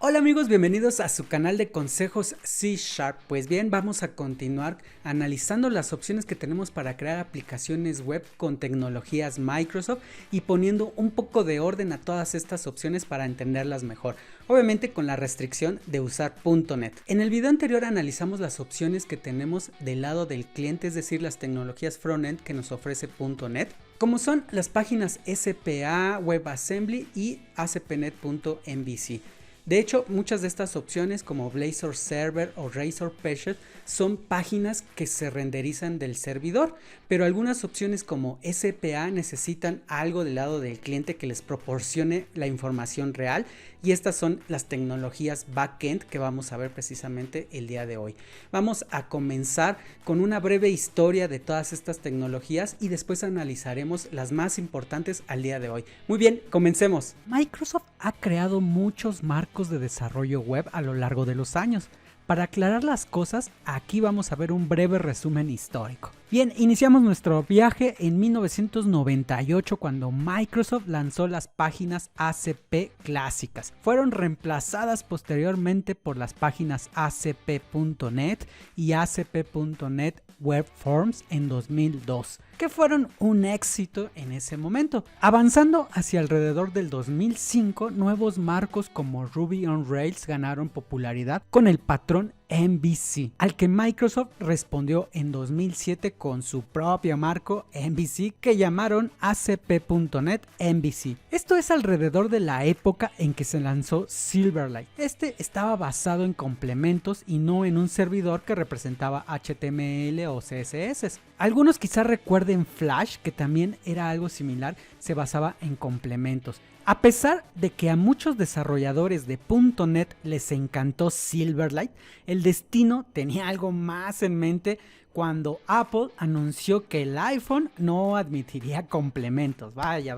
Hola amigos, bienvenidos a su canal de consejos C#. Pues bien, vamos a continuar analizando las opciones que tenemos para crear aplicaciones web con tecnologías Microsoft y poniendo un poco de orden a todas estas opciones para entenderlas mejor. Obviamente con la restricción de usar .NET. En el video anterior analizamos las opciones que tenemos del lado del cliente, es decir, las tecnologías frontend que nos ofrece .NET, como son las páginas SPA, WebAssembly y ASP.NET.MVC. De hecho, muchas de estas opciones como Blazor Server o Razor Pages son páginas que se renderizan del servidor, pero algunas opciones como SPA necesitan algo del lado del cliente que les proporcione la información real, y estas son las tecnologías backend que vamos a ver precisamente el día de hoy. Vamos a comenzar con una breve historia de todas estas tecnologías y después analizaremos las más importantes al día de hoy. Muy bien, comencemos. Microsoft ha creado muchos marcos de desarrollo web a lo largo de los años. Para aclarar las cosas, aquí vamos a ver un breve resumen histórico. Bien, iniciamos nuestro viaje en 1998 cuando Microsoft lanzó las páginas ASP clásicas. Fueron reemplazadas posteriormente por las páginas ASP.NET y ASP.NET Web Forms en 2002, que fueron un éxito en ese momento. Avanzando hacia alrededor del 2005, nuevos marcos como Ruby on Rails ganaron popularidad con el patrón MVC, al que Microsoft respondió en 2007 con su propio marco MVC que llamaron ASP.NET MVC. Esto es alrededor de la época en que se lanzó Silverlight. Este estaba basado en complementos y no en un servidor que representaba HTML o CSS. Algunos quizás recuerden Flash, que también era algo similar, se basaba en complementos. A pesar de que a muchos desarrolladores de .NET les encantó Silverlight, el destino tenía algo más en mente cuando Apple anunció que el iPhone no admitiría complementos. Vaya.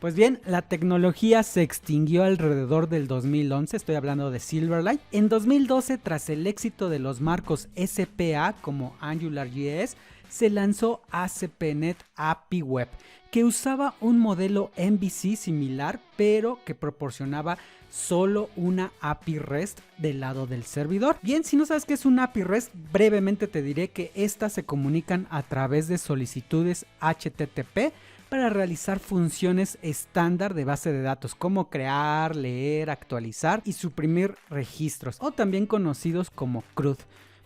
Pues bien, la tecnología se extinguió alrededor del 2011, estoy hablando de Silverlight. En 2012, tras el éxito de los marcos SPA como AngularJS, se lanzó ASP.NET API Web, que usaba un modelo MVC similar, pero que proporcionaba solo una API REST del lado del servidor. Bien, si no sabes qué es una API REST, brevemente te diré que estas se comunican a través de solicitudes HTTP para realizar funciones estándar de base de datos como crear, leer, actualizar y suprimir registros, o también conocidos como CRUD.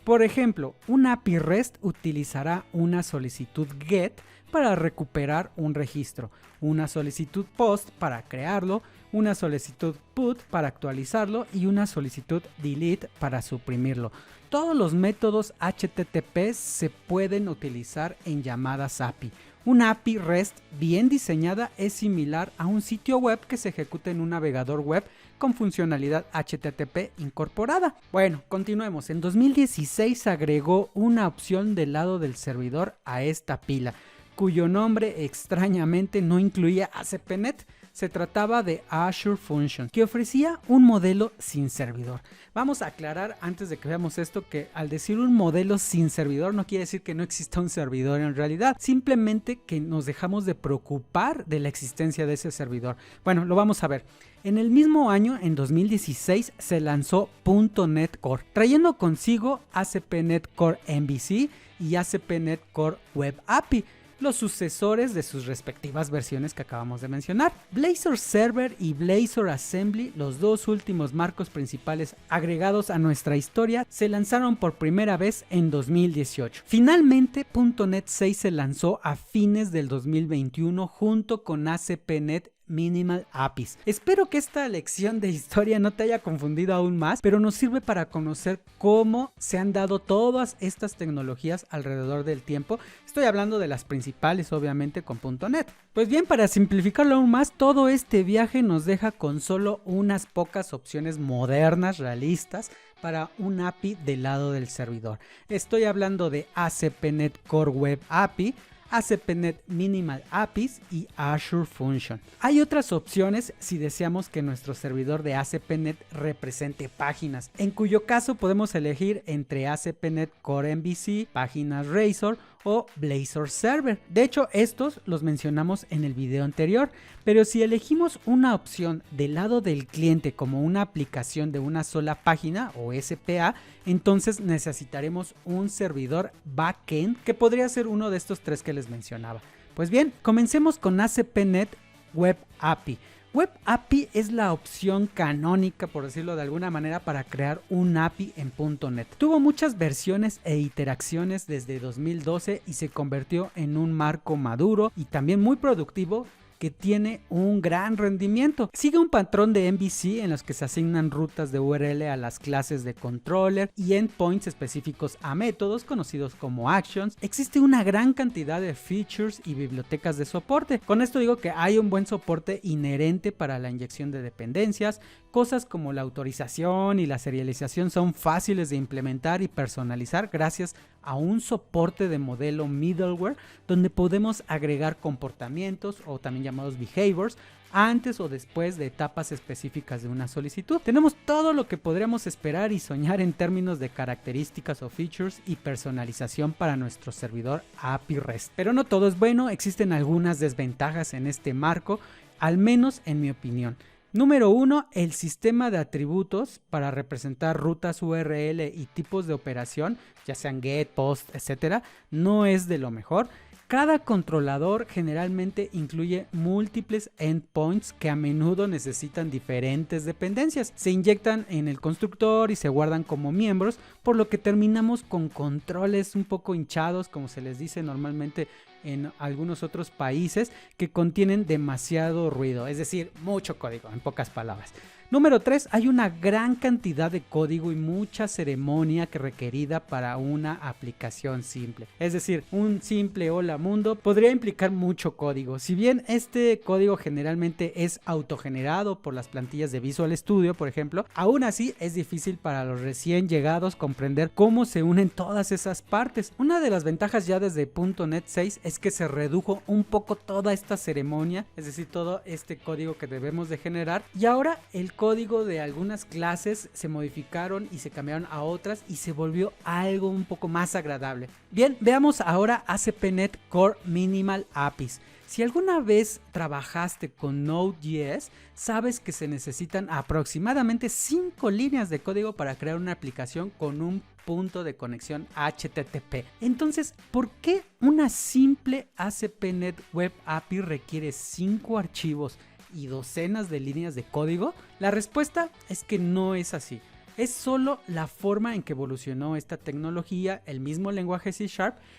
Por ejemplo, una API REST utilizará una solicitud GET para recuperar un registro, una solicitud POST para crearlo, una solicitud PUT para actualizarlo y una solicitud DELETE para suprimirlo. Todos los métodos HTTP se pueden utilizar en llamadas API. Una API REST bien diseñada es similar a un sitio web que se ejecuta en un navegador web con funcionalidad HTTP incorporada. Bueno, continuemos. En 2016 se agregó una opción del lado del servidor a esta pila, cuyo nombre extrañamente no incluía ASP.NET. Se trataba de Azure Functions, que ofrecía un modelo sin servidor. Vamos a aclarar antes de que veamos esto que al decir un modelo sin servidor no quiere decir que no exista un servidor en realidad, simplemente que nos dejamos de preocupar de la existencia de ese servidor. Bueno, lo vamos a ver. En el mismo año, en 2016, se lanzó .NET Core, trayendo consigo ASP.NET Core MVC y ASP.NET Core Web API, los sucesores de sus respectivas versiones que acabamos de mencionar. Blazor Server y Blazor Assembly, los dos últimos marcos principales agregados a nuestra historia, se lanzaron por primera vez en 2018. Finalmente, .NET 6 se lanzó a fines del 2021 junto con ASP.NET Minimal APIs. Espero que esta lección de historia no te haya confundido aún más, pero nos sirve para conocer cómo se han dado todas estas tecnologías alrededor del tiempo. Estoy hablando de las principales, obviamente, con .NET. Pues bien, para simplificarlo aún más, todo este viaje nos deja con solo unas pocas opciones modernas, realistas, para un API del lado del servidor. Estoy hablando de ASP.NET Core Web API, ASP.NET Minimal APIs y Azure Function. Hay otras opciones si deseamos que nuestro servidor de ASP.NET represente páginas, en cuyo caso podemos elegir entre ASP.NET Core MVC, páginas Razor o Blazor Server. De hecho, estos los mencionamos en el video anterior, pero si elegimos una opción del lado del cliente como una aplicación de una sola página o SPA, entonces necesitaremos un servidor backend que podría ser uno de estos tres que les mencionaba. Pues bien, comencemos con ASP.NET Web API. Web API es la opción canónica, por decirlo de alguna manera, para crear un API en .NET. Tuvo muchas versiones e iteraciones desde 2012 y se convirtió en un marco maduro y también muy productivo que tiene un gran rendimiento. Sigue un patrón de MVC en los que se asignan rutas de URL a las clases de controller y endpoints específicos a métodos conocidos como actions. Existe una gran cantidad de features y bibliotecas de soporte. Con esto digo que hay un buen soporte inherente para la inyección de dependencias. Cosas como la autorización y la serialización son fáciles de implementar y personalizar gracias a un soporte de modelo middleware donde podemos agregar comportamientos o también llamados behaviors antes o después de etapas específicas de una solicitud. Tenemos todo lo que podríamos esperar y soñar en términos de características o features y personalización para nuestro servidor API REST. Pero no todo es bueno, existen algunas desventajas en este marco, al menos en mi opinión. Número 1, el sistema de atributos para representar rutas URL y tipos de operación, ya sean get, post, etcétera, no es de lo mejor. Cada controlador generalmente incluye múltiples endpoints que a menudo necesitan diferentes dependencias. Se inyectan en el constructor y se guardan como miembros, por lo que terminamos con controles un poco hinchados, como se les dice normalmente en algunos otros países, que contienen demasiado ruido, es decir, mucho código, en pocas palabras. Número 3, hay una gran cantidad de código y mucha ceremonia que requerida para una aplicación simple. Es decir, un simple hola mundo podría implicar mucho código. Si bien este código generalmente es autogenerado por las plantillas de Visual Studio, por ejemplo, aún así es difícil para los recién llegados comprender cómo se unen todas esas partes. Una de las ventajas ya desde .NET 6 es que se redujo un poco toda esta ceremonia, es decir, todo este código que debemos de generar, y ahora el código de algunas clases se modificaron y se cambiaron a otras y se volvió algo un poco más agradable. Bien, veamos ahora ASP.NET Core Minimal APIs. Si alguna vez trabajaste con Node.js, sabes que se necesitan aproximadamente 5 líneas de código para crear una aplicación con un punto de conexión HTTP. Entonces, ¿por qué una simple ASP.NET Web API requiere 5 archivos y docenas de líneas de código? La respuesta es que no es así. Es solo la forma en que evolucionó esta tecnología, el mismo lenguaje C#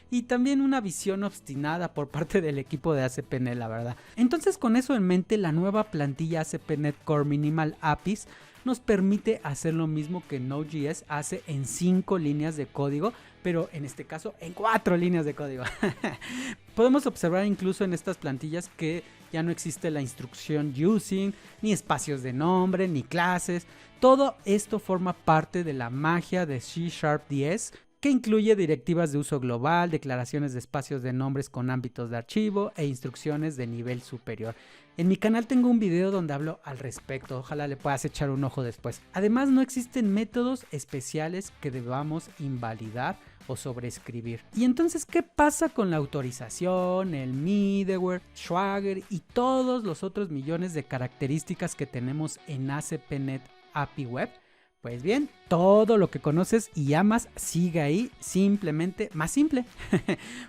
y también una visión obstinada por parte del equipo de ASP.NET, la verdad. Entonces, con eso en mente, la nueva plantilla ASP.NET Core Minimal APIs nos permite hacer lo mismo que Node.js hace en 5 líneas de código, pero en este caso en 4 líneas de código. Podemos observar incluso en estas plantillas que ya no existe la instrucción using, ni espacios de nombre, ni clases. Todo esto forma parte de la magia de C#10, que incluye directivas de uso global, declaraciones de espacios de nombres con ámbitos de archivo e instrucciones de nivel superior. En mi canal tengo un video donde hablo al respecto, ojalá le puedas echar un ojo después. Además, no existen métodos especiales que debamos invalidar o sobreescribir. Y entonces, ¿qué pasa con la autorización, el middleware, Swagger y todos los otros millones de características que tenemos en ASP.NET API Web? Pues bien, todo lo que conoces y amas sigue ahí, simplemente más simple.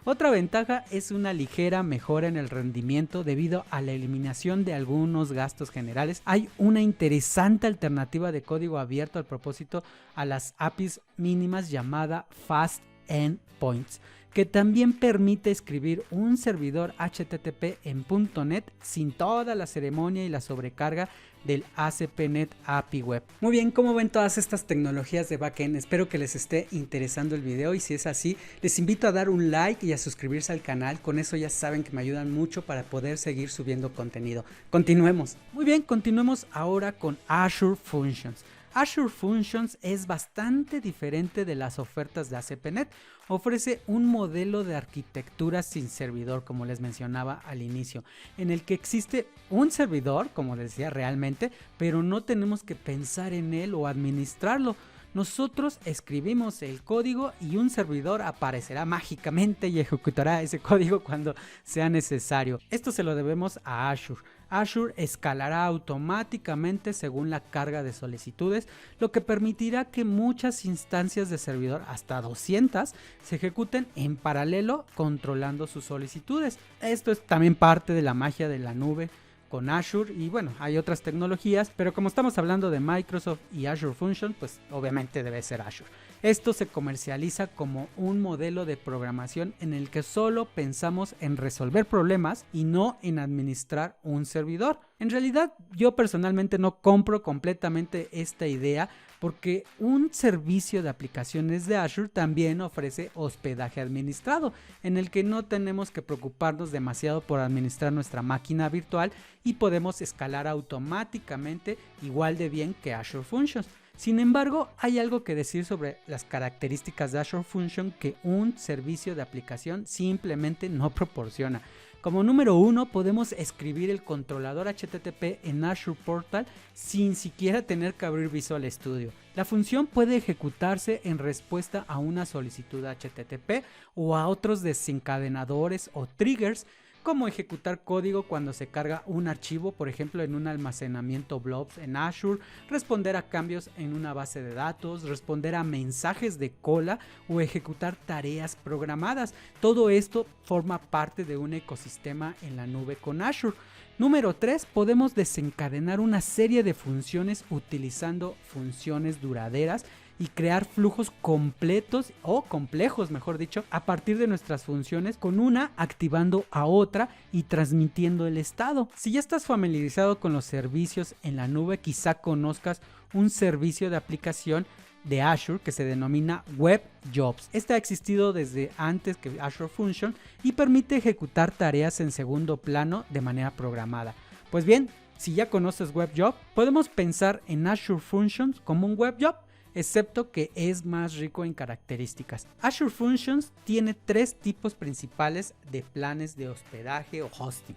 Otra ventaja es una ligera mejora en el rendimiento debido a la eliminación de algunos gastos generales. Hay una interesante alternativa de código abierto al propósito a las APIs mínimas llamada Fast Endpoints, que también permite escribir un servidor HTTP en .NET sin toda la ceremonia y la sobrecarga del ASP.NET API Web. Muy bien, ¿cómo ven todas estas tecnologías de backend? Espero que les esté interesando el video y si es así, les invito a dar un like y a suscribirse al canal. Con eso ya saben que me ayudan mucho para poder seguir subiendo contenido. Continuemos. Muy bien, continuemos ahora con Azure Functions. Azure Functions es bastante diferente de las ofertas de ASP.NET. Ofrece un modelo de arquitectura sin servidor, como les mencionaba al inicio, en el que existe un servidor, como les decía realmente, pero no tenemos que pensar en él o administrarlo. nosotros escribimos el código y un servidor aparecerá mágicamente y ejecutará ese código cuando sea necesario. Esto se lo debemos a Azure. Azure escalará automáticamente según la carga de solicitudes, lo que permitirá que muchas instancias de servidor, hasta 200, se ejecuten en paralelo controlando sus solicitudes. Esto es también parte de la magia de la nube con Azure, y bueno, hay otras tecnologías, pero como estamos hablando de Microsoft y Azure Functions, pues obviamente debe ser Azure. Esto se comercializa como un modelo de programación en el que solo pensamos en resolver problemas y no en administrar un servidor. En realidad, yo personalmente no compro completamente esta idea, porque un servicio de aplicaciones de Azure también ofrece hospedaje administrado, en el que no tenemos que preocuparnos demasiado por administrar nuestra máquina virtual y podemos escalar automáticamente igual de bien que Azure Functions. Sin embargo, hay algo que decir sobre las características de Azure Functions que un servicio de aplicación simplemente no proporciona. Como número 1, podemos escribir el controlador HTTP en Azure Portal sin siquiera tener que abrir Visual Studio. La función puede ejecutarse en respuesta a una solicitud HTTP o a otros desencadenadores o triggers, como ejecutar código cuando se carga un archivo, por ejemplo en un almacenamiento blobs en Azure, responder a cambios en una base de datos, responder a mensajes de cola o ejecutar tareas programadas. Todo esto forma parte de un ecosistema en la nube con Azure. Número 3, podemos desencadenar una serie de funciones utilizando funciones duraderas y crear flujos completos o complejos, mejor dicho, a partir de nuestras funciones, con una activando a otra y transmitiendo el estado. Si ya estás familiarizado con los servicios en la nube, quizá conozcas un servicio de aplicación de Azure que se denomina Web Jobs. Este ha existido desde antes que Azure Functions y permite ejecutar tareas en segundo plano de manera programada. Pues bien, si ya conoces Web Job, podemos pensar en Azure Functions como un Web Job, excepto que es más rico en características. Azure Functions tiene 3 tipos principales de planes de hospedaje o hosting.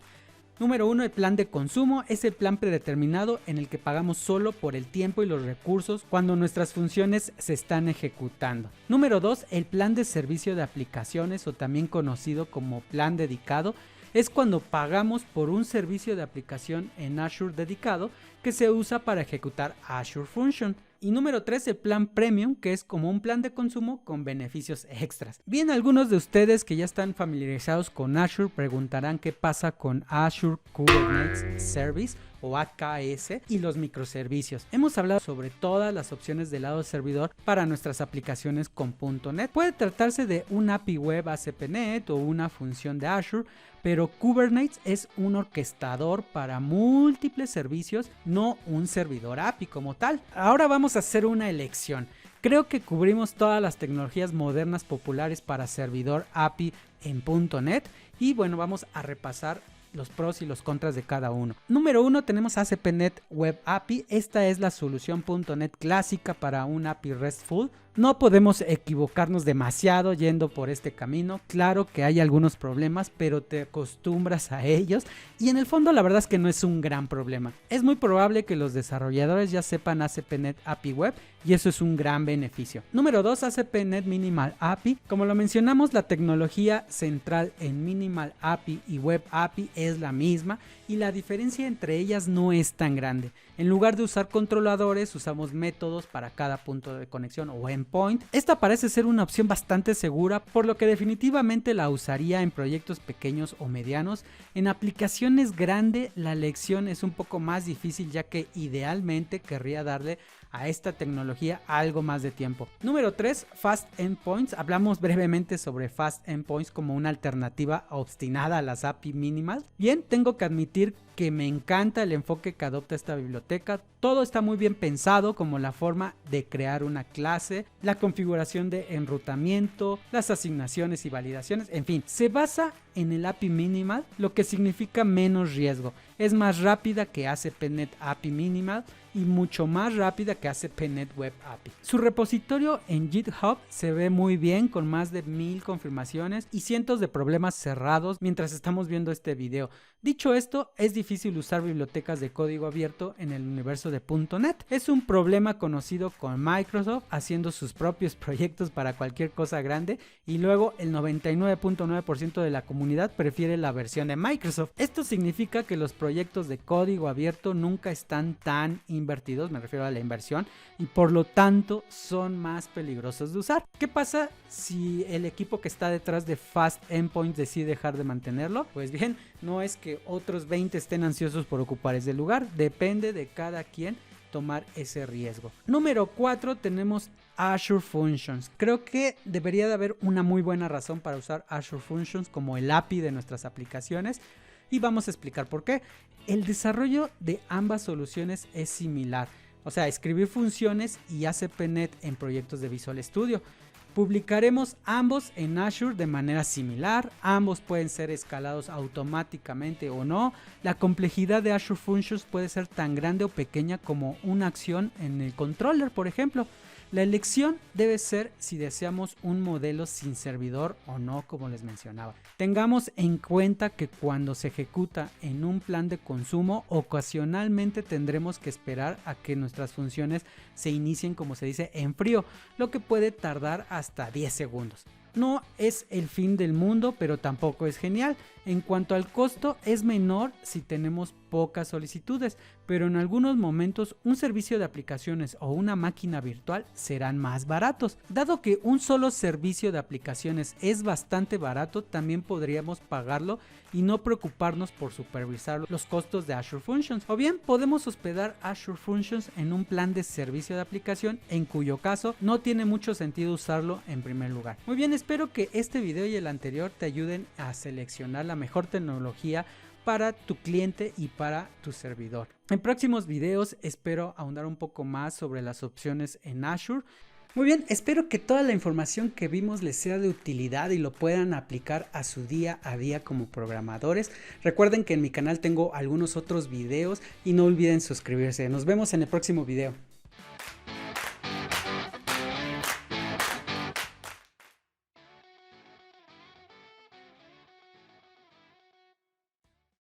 Número 1, el plan de consumo, es el plan predeterminado en el que pagamos solo por el tiempo y los recursos cuando nuestras funciones se están ejecutando. Número 2, el plan de servicio de aplicaciones, o también conocido como plan dedicado, es cuando pagamos por un servicio de aplicación en Azure dedicado que se usa para ejecutar Azure Functions. Y número 3, el plan Premium, que es como un plan de consumo con beneficios extras. Bien, algunos de ustedes que ya están familiarizados con Azure preguntarán qué pasa con Azure Kubernetes Service o AKS y los microservicios. Hemos hablado sobre todas las opciones del lado servidor para nuestras aplicaciones con .NET. Puede tratarse de un API web ASP.NET o una función de Azure, pero Kubernetes es un orquestador para múltiples servicios, no un servidor API como tal. Ahora vamos a hacer una elección. Creo que cubrimos todas las tecnologías modernas populares para servidor API en .NET y bueno, vamos a repasar los pros y los contras de cada uno. Número 1, tenemos ASP.NET Web API. Esta es la solución .NET clásica para un API RESTful. No podemos equivocarnos demasiado yendo por este camino. Claro que hay algunos problemas, pero te acostumbras a ellos y en el fondo la verdad es que no es un gran problema. Es muy probable que los desarrolladores ya sepan ASP.NET API Web y eso es un gran beneficio. Número 2, ASP.NET Minimal API. Como lo mencionamos, la tecnología central en Minimal API y Web API es la misma y la diferencia entre ellas no es tan grande. En lugar de usar controladores, usamos métodos para cada punto de conexión o endpoint. Esta parece ser una opción bastante segura, por lo que definitivamente la usaría en proyectos pequeños o medianos. En aplicaciones grandes la elección es un poco más difícil, ya que idealmente querría darle a esta tecnología algo más de tiempo. Número 3, Fast Endpoints. Hablamos brevemente sobre Fast Endpoints como una alternativa obstinada a las API Minimal. Bien, tengo que admitir que me encanta el enfoque que adopta esta biblioteca. Todo está muy bien pensado, como la forma de crear una clase, la configuración de enrutamiento, las asignaciones y validaciones, en fin, se basa en el API Minimal, lo que significa menos riesgo. Es más rápida que ASP.NET API Minimal y mucho más rápida que ASP.NET Web API. Su repositorio en GitHub se ve muy bien, con más de 1000 confirmaciones y cientos de problemas cerrados mientras estamos viendo este video. Dicho esto, es difícil usar bibliotecas de código abierto en el universo de .NET. Es un problema conocido con Microsoft haciendo sus propios proyectos para cualquier cosa grande y luego el 99.9% de la comunidad prefiere la versión de Microsoft. Esto significa que los proyectos de código abierto nunca están tan invertidos, me refiero a la inversión, y por lo tanto son más peligrosos de usar. ¿Qué pasa si el equipo que está detrás de Fast Endpoint decide dejar de mantenerlo? Pues bien, no es que otros 20 estén ansiosos por ocupar ese lugar, depende de cada quien tomar ese riesgo. Número 4 tenemos Azure Functions. Creo que debería de haber una muy buena razón para usar Azure Functions como el API de nuestras aplicaciones y vamos a explicar por qué. El desarrollo de ambas soluciones es similar, o sea, escribir funciones y ASP.NET en proyectos de Visual Studio. Publicaremos ambos en Azure de manera similar, ambos pueden ser escalados automáticamente o no. La complejidad de Azure Functions puede ser tan grande o pequeña como una acción en el controller, por ejemplo. La elección debe ser si deseamos un modelo sin servidor o no, como les mencionaba. Tengamos en cuenta que cuando se ejecuta en un plan de consumo, ocasionalmente tendremos que esperar a que nuestras funciones se inicien, como se dice, en frío, lo que puede tardar hasta 10 segundos. No es el fin del mundo, pero tampoco es genial. En cuanto al costo, es menor si tenemos pocas solicitudes, pero en algunos momentos un servicio de aplicaciones o una máquina virtual serán más baratos. Dado que un solo servicio de aplicaciones es bastante barato, también podríamos pagarlo y no preocuparnos por supervisar los costos de Azure Functions. O bien podemos hospedar Azure Functions en un plan de servicio de aplicación, en cuyo caso no tiene mucho sentido usarlo en primer lugar. Muy bien, espero que este video y el anterior te ayuden a seleccionar la mejor tecnología para tu cliente y para tu servidor. En próximos videos espero ahondar un poco más sobre las opciones en Azure. Muy bien, espero que toda la información que vimos les sea de utilidad y lo puedan aplicar a su día a día como programadores. Recuerden que en mi canal tengo algunos otros videos y no olviden suscribirse. Nos vemos en el próximo video.